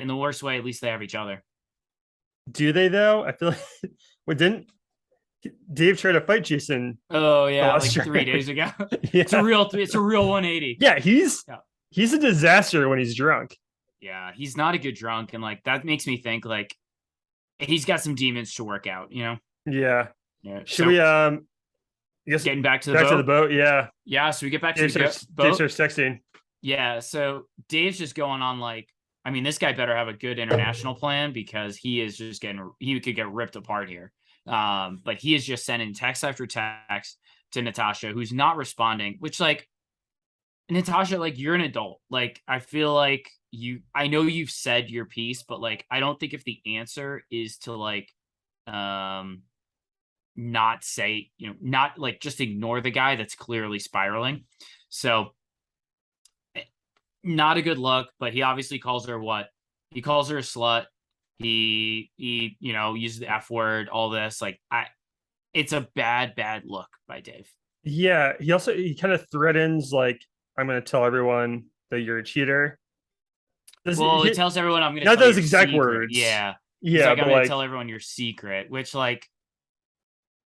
in the worst way, at least they have each other. Do they though? I feel like what didn't Dave try to fight Jason Oh the yeah, last like try? 3 days ago. Yeah. It's a real 180. Yeah, Yeah. he's a disaster when he's drunk. Yeah, he's not a good drunk, and like that makes me think like he's got some demons to work out, you know? Yeah. Yeah. Should So we I guess getting back to the back to the boat. boat? Yeah. Yeah, so we get back to the Dave boat. starts texting. Yeah, so Dave's just going on like, I mean, this guy better have a good international plan because he is just he could get ripped apart here. But he is just sending text after text to Natasha, who's not responding, which like Natasha, like you're an adult. Like I feel like I know you've said your piece, but like I don't think if the answer is to like um not say, not like just ignore the guy that's clearly spiraling. So not a good look, but he obviously calls her what? He calls her a slut. He uses the F word, all this. Like it's a bad look by Dave. Yeah, he kind of threatens like I'm gonna tell everyone that you're a cheater. Well, it tells everyone I'm gonna Not tell those your exact secret. words. Yeah. He's Yeah, like, I'm but gonna like tell everyone your secret, which like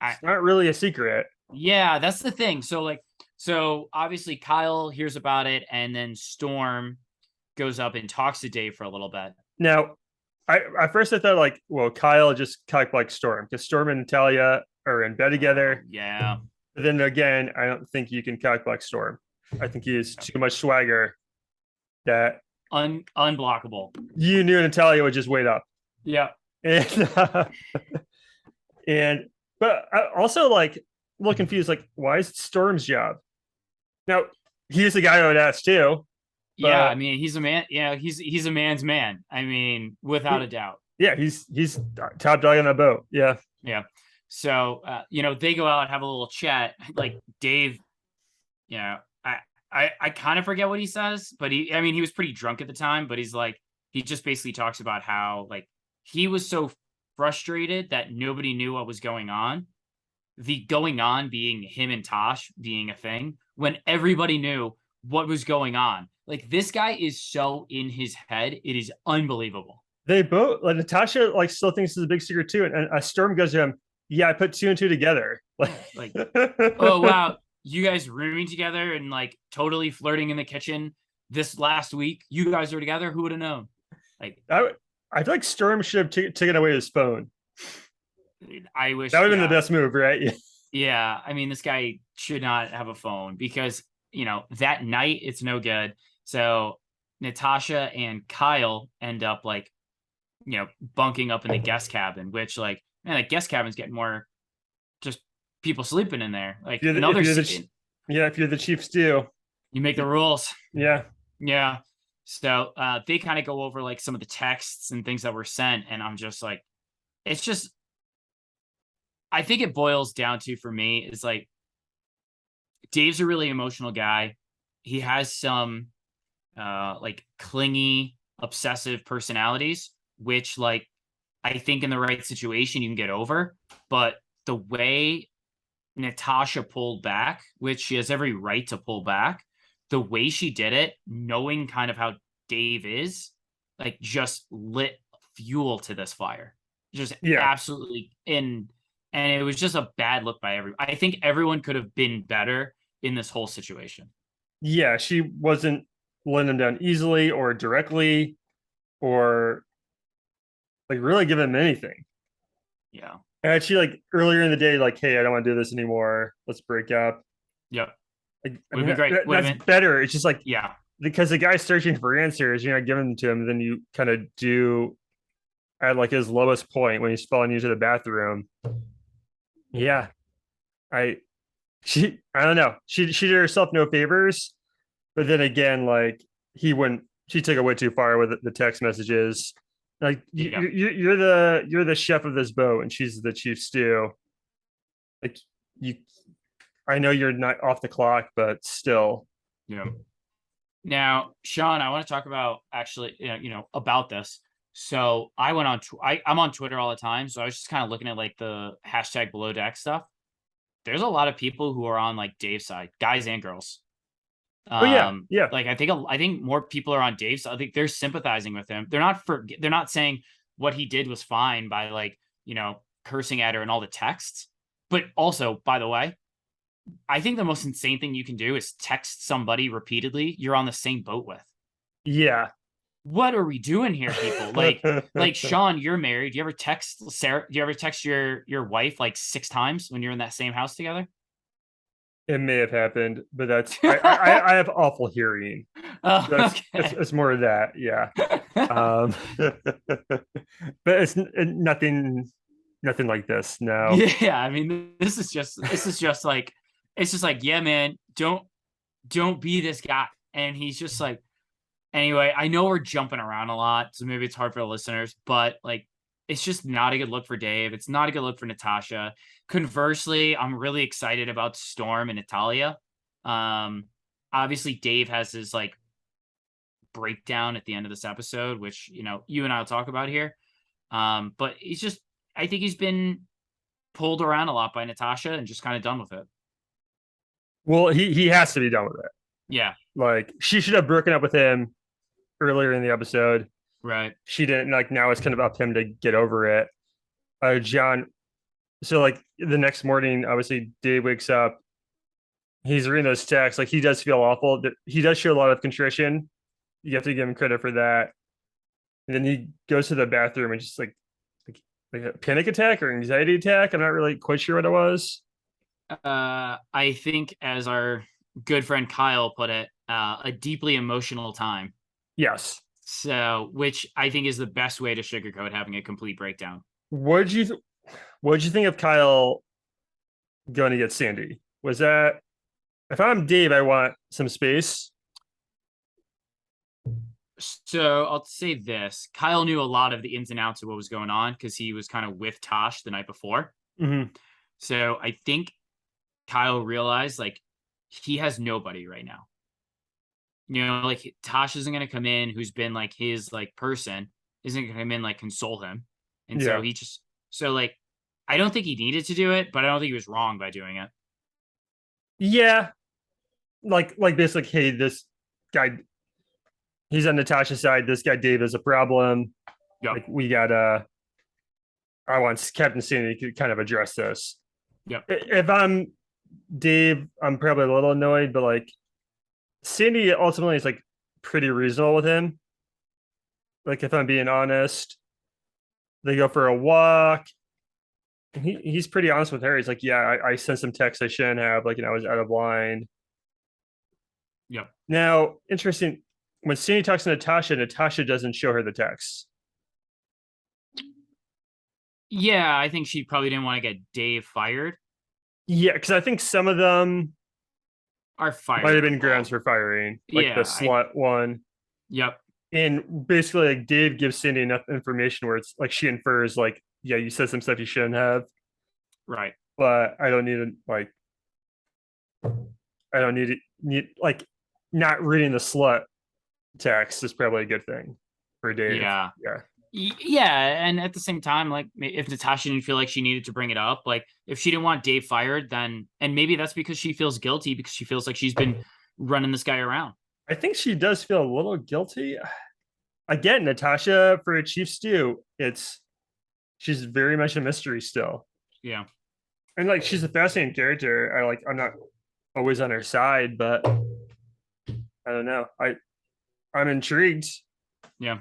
I it's not really a secret. yeah, that's the thing. So obviously Kyle hears about it, and then Storm goes up and talks to Dave for a little bit. Now, at first I thought like, well, Kyle just kind of like Storm because Storm and Natalia are in bed together. Yeah. But then again, I don't think you can calc like Storm. I think he has too much swagger that Unblockable. you knew Natalia would just wait up. Yeah. And and but I also like a little confused, like, why is it Storm's job? Now, he's the guy I would ask too. Yeah, But I mean, he's a man. Yeah, he's a man's man. I mean, without a doubt. yeah, he's top dog on the boat. Yeah. Yeah. So, they go out, have a little chat. Like Dave, you know, I kind of forget what he says, but he was pretty drunk at the time, but he just basically talks about how like he was so frustrated that nobody knew what was going on. The going on being him and Tosh being a thing when everybody knew what was going on. Like this guy is so in his head, it is unbelievable. They both like Natasha like still thinks it's a big secret too, and a Storm goes to him. Yeah, I put two and two together. Like, oh wow, you guys rooming together and like totally flirting in the kitchen this last week. You guys are together. Who would have known? Like, I feel like Storm should have taken away his phone. I wish That would have been the best move, right? Yeah, I mean, this guy should not have a phone because that night it's no good. So Natasha and Kyle end up like bunking up in the guest cabin, which like man, that guest cabin's getting more just people sleeping in there. Like If another yeah, if you're the chief stew, you make the rules. Yeah. Yeah. So they kind of go over like some of the texts and things that were sent, and I'm just like, it's just I think it boils down to for me is like Dave's a really emotional guy. He has some like clingy, obsessive personalities, which like I think in the right situation you can get over. But the way Natasha pulled back, which she has every right to pull back, the way she did it, knowing kind of how Dave is, like just lit fuel to this fire. Just absolutely and it was just a bad look by everyone. I think everyone could have been better in this whole situation. Yeah, she wasn't letting him down easily or directly or like really give him anything. Yeah. And she like earlier in the day, like, hey, I don't want to do this anymore. Let's break up. Yep. Like, I mean, that's better. It's just like, yeah, because the guy's searching for answers, you're not giving them to him, then you kind of do at like his lowest point when he's following you to the bathroom. Yeah. I don't know. She did herself no favors, but then again, like she took it way too far with the text messages. Like you're the chef of this boat and she's the chief stew. Like you I know you're not off the clock, but still. Yeah. Now, Sean, I want to talk about actually, about this. So I went on, I'm on Twitter all the time. So I was just kind of looking at like the hashtag below deck stuff. There's a lot of people who are on like Dave's side, guys and girls. Oh yeah, yeah, Like I think more people are on Dave's. I think they're sympathizing with him. They're not saying what he did was fine by like, cursing at her and all the texts. But also, by the way, I think the most insane thing you can do is text somebody repeatedly you're on the same boat with. yeah. What are we doing here, people? Like Sean, you're married. Do you ever text Sarah? Do you ever text your wife like 6 times when you're in that same house together? It may have happened, but that's I have awful hearing. Oh, That's okay. it's more of that, yeah. But it's nothing like this. No. Yeah, I mean, this is just like it's just like, yeah, man, don't be this guy. And he's just like, anyway, I know we're jumping around a lot, so maybe it's hard for the listeners, but like it's just not a good look for Dave. It's not a good look for Natasha. Conversely, I'm really excited about Storm and Natalia. Um, Obviously Dave has his like breakdown at the end of this episode, which you and I'll talk about here. But I think he's been pulled around a lot by Natasha and just kind of done with it. Well, he has to be done with it. Yeah, Like she should have broken up with him earlier in the episode. right. She didn't. Like now it's kind of up to him to get over it. John. So like the next morning, obviously Dave wakes up. He's reading those texts. Like he does feel awful. He does show a lot of contrition. You have to give him credit for that. And then he goes to the bathroom and just like a panic attack or anxiety attack. I'm not really quite sure what it was. I think, as our good friend Kyle put it, a deeply emotional time. Yes. So, which I think is the best way to sugarcoat having a complete breakdown. What did you what did you think of Kyle going to get Sandy? Was that if I'm Dave, I want some space. So I'll say this: Kyle knew a lot of the ins and outs of what was going on because he was kind of with Tosh the night before. Mm-hmm. So I think Kyle realized like he has nobody right now. Like Tosh isn't going to come in, who's been like his like person, isn't going to come in like console him, and Yeah. so like I don't think he needed to do it, but I don't think he was wrong by doing it. Yeah. Like basically, hey, this guy he's on Natasha's side. This guy Dave is a problem. Yep. Like we gotta I want Captain Sandy to kind of address this. Yep. If I'm Dave, I'm probably a little annoyed, but like Sandy ultimately is like pretty reasonable with him. Like if I'm being honest, they go for a walk. And he's pretty honest with her. He's like, yeah, I sent some texts I shouldn't have. Like, I was out of line. Yep. Now, interesting. When Sandy talks to Natasha, Natasha doesn't show her the texts. Yeah, I think she probably didn't want to get Dave fired. Yeah, because I think some of them Are fired. might have been grounds for firing, like the slut one. Yep. And basically, like Dave gives Cindy enough information where it's like she infers, like, yeah, you said some stuff you shouldn't have. Right. But I don't need to I don't need like not reading the slut text is probably a good thing for Dave. Yeah. Yeah. Yeah, and at the same time, like if Natasha didn't feel like she needed to bring it up, like if she didn't want Dave fired, then and maybe that's because she feels guilty because she feels like she's been running this guy around. I think she does feel a little guilty. Again, Natasha for a chief stew, she's very much a mystery still. Yeah. And like she's a fascinating character. I'm not always on her side, but I don't know. I'm intrigued. Yeah.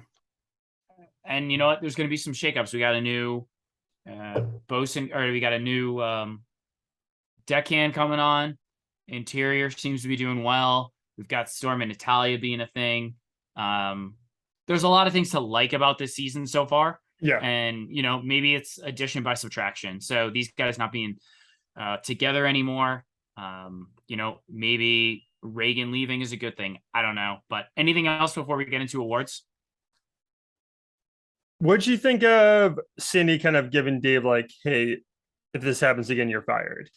And you know what? There's going to be some shakeups. We got a new bosun, or we got a new deckhand coming on. Interior seems to be doing well. We've got Storm and Natalia being a thing. There's a lot of things to like about this season so far. Yeah. And, maybe it's addition by subtraction. So these guys not being together anymore. Maybe Reagan leaving is a good thing. I don't know. But anything else before we get into awards? What'd you think of Cindy kind of giving Dave like, hey, if this happens again, you're fired?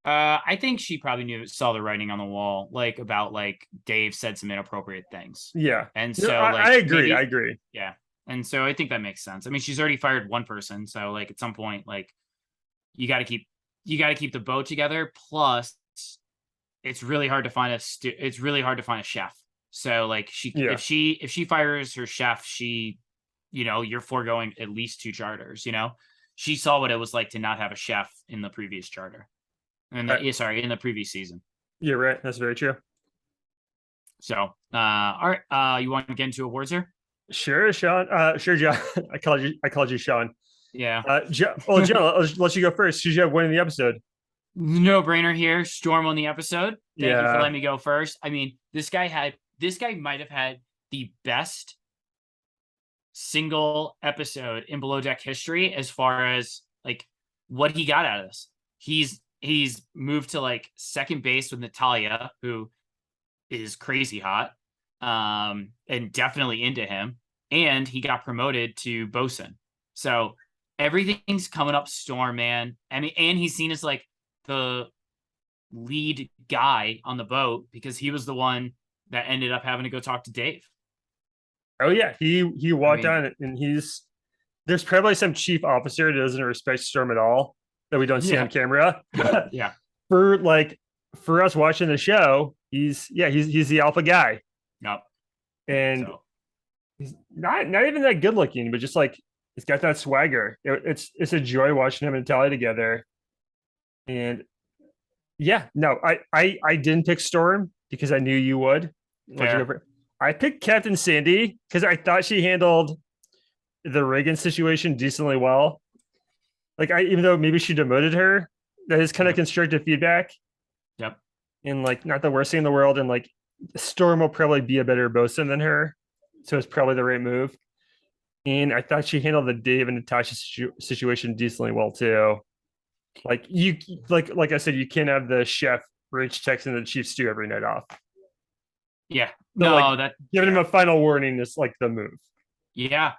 I think she probably saw the writing on the wall, like about like Dave said some inappropriate things. Yeah. And so I agree. I agree. Yeah. And so I think that makes sense. I mean, she's already fired one person. So like at some point, like you got to keep the boat together. Plus it's really hard to find it's really hard to find a chef. So like Yeah. if she fires her chef, you're foregoing at least two charters. She saw what it was like to not have a chef in the previous charter, and in the previous season. You're right. That's very true. So, all right, you want to get into awards here? Sure, Sean. Sure, John. I called you Sean. Yeah. John, let's let you go first. Should you have winning the episode? No brainer here. Storm on the episode. Thank you for Yeah. letting me go first. I mean, this guy might have had the best single episode in Below Deck history as far as like what he got out of this. He's moved to like second base with Natalia, who is crazy hot, and definitely into him. And he got promoted to bosun. So everything's coming up Storm, man. I mean, and he's seen as like the lead guy on the boat because he was the one that ended up having to go talk to Dave. Oh yeah, he walked on, and there's probably some chief officer that doesn't respect Storm at all that we don't see on camera. Yeah. For us watching the show, he's the alpha guy. Yep. And he's not even that good looking, but just like he's got that swagger. It's a joy watching him and Tally together. And yeah, no, I didn't pick Storm because I knew you would. I picked Captain Sandy because I thought she handled the Reagan situation decently well. Like even though maybe she demoted her, that is kind of constructive feedback. Yep. And like not the worst thing in the world. And like Storm will probably be a better bosun than her. So it's probably the right move. And I thought she handled the Dave and Natasha situation decently well too. Like like I said, you can't have the chef Rich texting the chief stew every night off. Yeah. But no, like, that giving him a final warning is like the move. Yeah.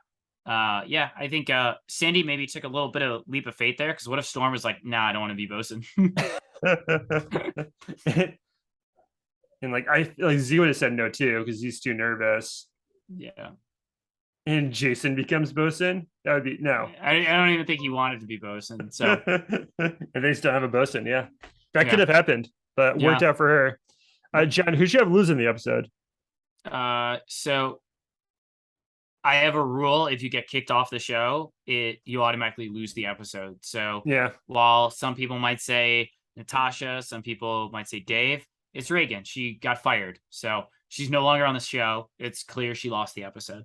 Yeah, I think Sandy maybe took a little bit of leap of faith there because what if Storm was like, nah, I don't want to be bosun. And like Z would have said no too because he's too nervous. Yeah. And Jason becomes bosun. That would be no. I don't even think he wanted to be bosun. So and they still have a bosun. Yeah, that could have happened, but worked out for her. John, who should have lose in the episode? So I have a rule: if you get kicked off the show, you automatically lose the episode. So yeah, while some people might say Natasha, some people might say Dave, it's Reagan. She got fired, so she's no longer on the show. It's clear she lost the episode.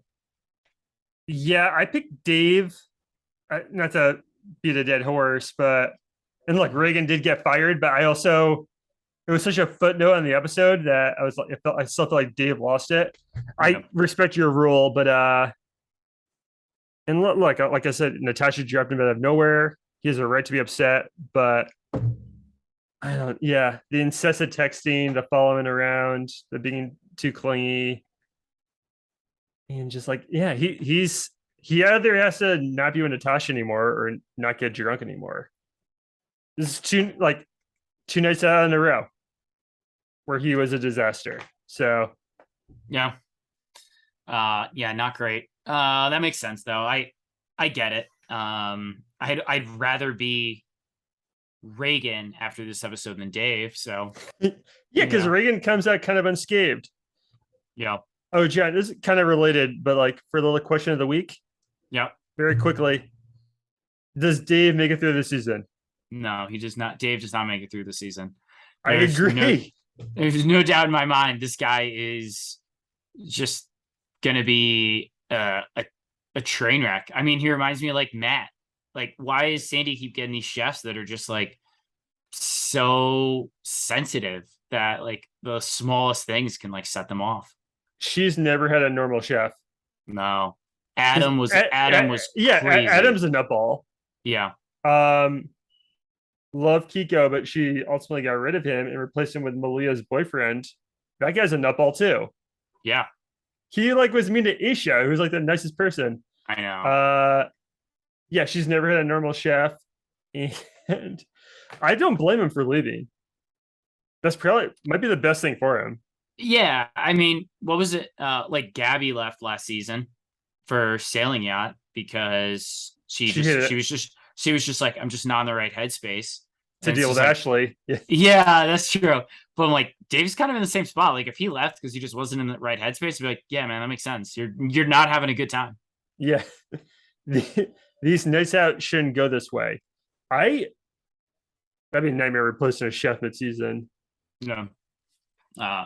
Yeah, I picked Dave. Not to beat a dead horse, but and look, Reagan did get fired, but I also it was such a footnote on the episode that I was like, I still felt like Dave lost it. I respect your rule, but and look, like I said, Natasha dropped him out of nowhere. He has a right to be upset, but I don't. Yeah, the incessant texting, the following around, the being too clingy, and just like he either has to not be with Natasha anymore or not get drunk anymore. This is two nights out in a row where he was a disaster. So yeah, not great. That makes sense though. I get it. I'd rather be Reagan after this episode than Dave. So yeah, because Reagan comes out kind of unscathed. Yeah. Oh, John, this is kind of related, but like for the little question of the week. Yeah. Very quickly, does Dave make it through the season? No, he does not. Dave does not make it through the season. I agree. There's no doubt in my mind. This guy is just gonna be a train wreck. I mean, he reminds me of like Matt. Like, why is Sandy keep getting these chefs that are just like so sensitive that like the smallest things can like set them off? She's never had a normal chef. No. Adam was crazy. Adam's a nutball. Yeah. Love Kiko, but she ultimately got rid of him and replaced him with Malia's boyfriend. That guy's a nutball too. Yeah. He like was mean to Isha, who's like the nicest person. I know. Yeah, she's never had a normal chef. And I don't blame him for leaving. That's probably might be the best thing for him. Yeah. I mean, what was it? Like Gabby left last season for Sailing Yacht because she was just like, I'm just not in the right headspace. to And it's deal with just like, Ashley. Yeah. yeah, that's true. But I'm like, Dave's kind of in the same spot. Like if he left because he just wasn't in the right headspace, I'd be like, yeah, man, that makes sense. You're not having a good time. Yeah. These nights out shouldn't go this way. That'd be a nightmare replacing a chef mid-season. No.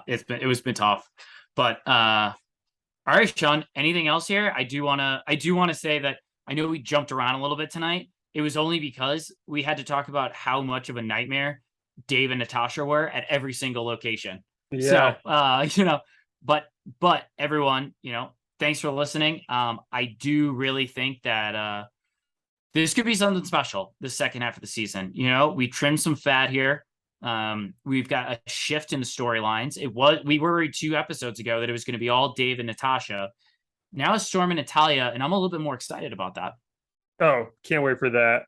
It was been tough. But all right, Sean, anything else here? I do wanna say that I know we jumped around a little bit tonight. It was only because we had to talk about how much of a nightmare Dave and Natasha were at every single location. Yeah. So but everyone, thanks for listening. I do really think that this could be something special the second half of the season. We trimmed some fat here. We've got a shift in the storylines. We were worried 2 episodes ago that it was going to be all Dave and Natasha. Now it's Storm and Natalia, and I'm a little bit more excited about that. Oh, can't wait for that.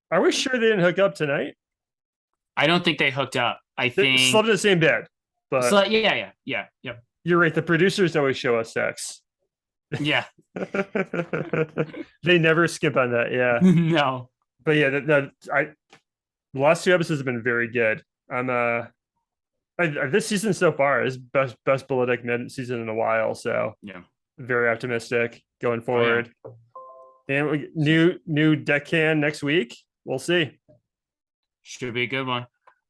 Are we sure they didn't hook up tonight? I don't think they hooked up. I They think slept in the same bed, but so. Yeah. Yep. you're right. The producers always show us sex. Yeah. They never skip on that. Yeah. No. But yeah, the last 2 episodes have been very good. This season so far is best Politic mid season in a while. So Yeah. very optimistic going Oh, yeah. forward. And new deckhand next week. We'll see. Should be a good one.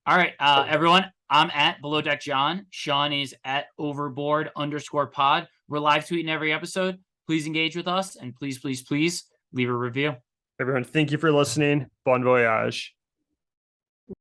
All right, everyone. I'm at Below Deck John. Sean is at Overboard_pod. We're live tweeting every episode. Please engage with us and please leave a review. Everyone, thank you for listening. Bon voyage.